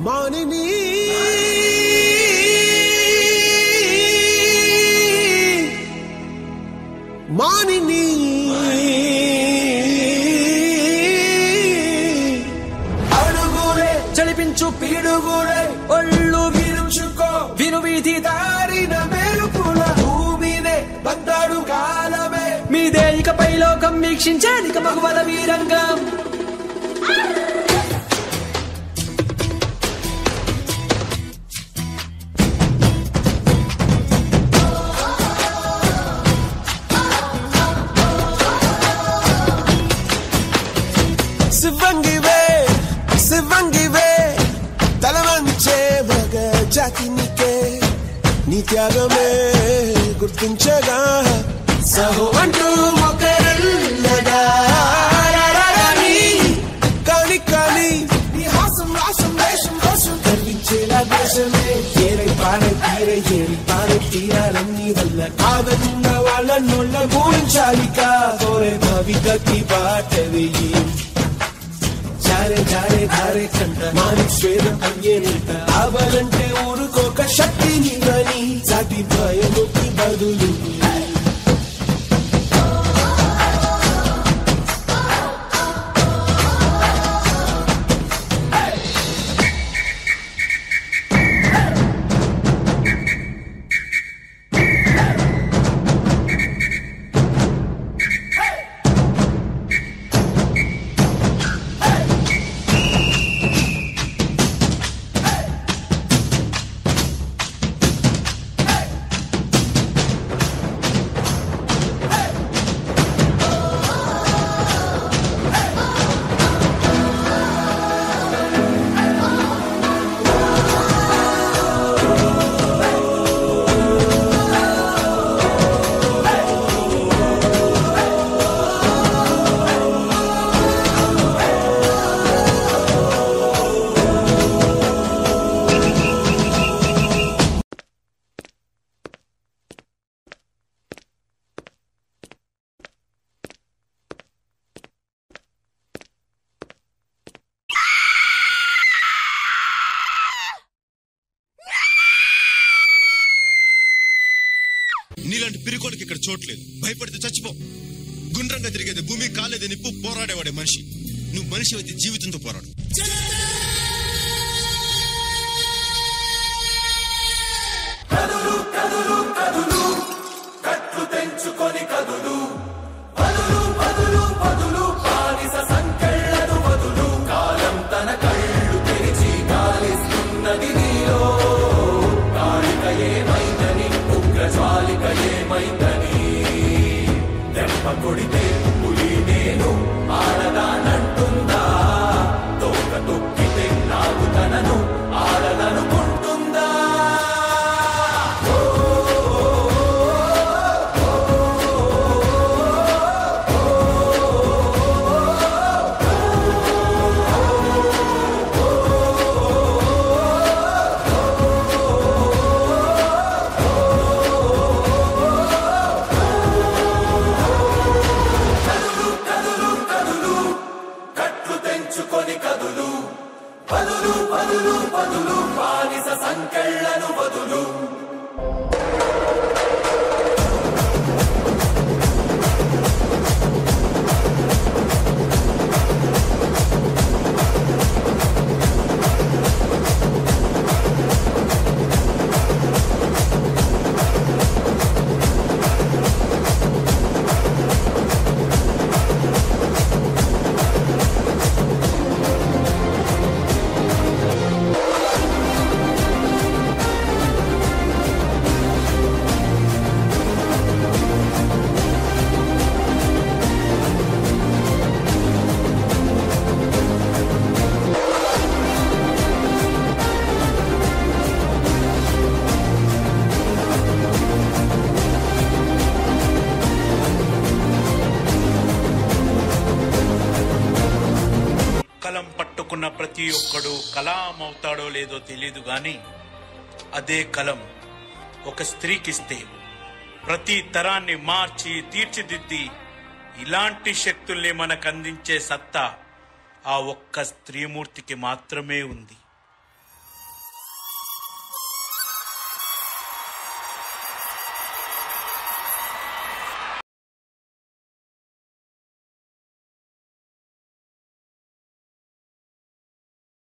మానిని మానిని అడుగులే చలిపించు పీడుగులే ఒళ్ళు విరుచుకో విను వీధి దారిన మెరుపుల భూమినే బందాడు కాలమే మీదే ఇకపై లోకం వీక్షించేదిక మగువల వీరంగం శివంగివే తలవంచే మగ జాతినికే నీ త్యాగమే గుర్తించగా సహో అంటూ మొక్కరల్లగా కాని కాని నీ హాసం రాసం వేషం కోసం కనిపించేలా దేశమే ఏరై పారై తీరై ఏరి పారై తీరాలన్నీ వల్ల కాదన్న వాళ్ళ నోళ్ళ పూరించాలిక కోరే భావికకి బాటవేయి జారే జారే ధారే కంట మాని స్వేదం అయ్యేనంట ఆవాలంటే ఊరుకోక శక్తిని గని జాతి భయముకి బదులు నీలాంటి పిరికోడికి ఇక్కడ చోట్లేదు. భయపడితే చచ్చిపో. గుండ్రంగా తిరిగేది భూమి, కాలేది నిప్పు, పోరాడేవాడే మనిషి. నువ్వు మనిషి అయితే జీవితంతో పోరాడు. కదులు కదులు కదులు కట్లు తెంచుకొని కదులు పదులు పదులు పదులు బానిస సంకెళ్ళను వదులు కాలం తన కళ్ళు తెరిచి గాలిస్తున్నది నీలో కాళిక ఏమైందని ఉగ్రజ్వాలిక ఏమైందని దెబ్బ కొడితే పులి నేను ఆడదానంటుందా తోక తొక్కితే నాకు తనను ఆడదనుకుంటుందా పదులు పదులు పదులు బానిస సంకెళ్ళను వదులు కలం పట్టుకున్న ప్రతి ఒక్కడు కలాం అవుతాడో లేదో తెలియదు గాని అదే కలం ఒక స్త్రీకిస్తే ప్రతి తరాన్ని మార్చి తీర్చిదిద్ది ఇలాంటి శక్తుల్ని మనకు అందించే సత్తా ఆ ఒక్క స్త్రీమూర్తికి మాత్రమే ఉంది.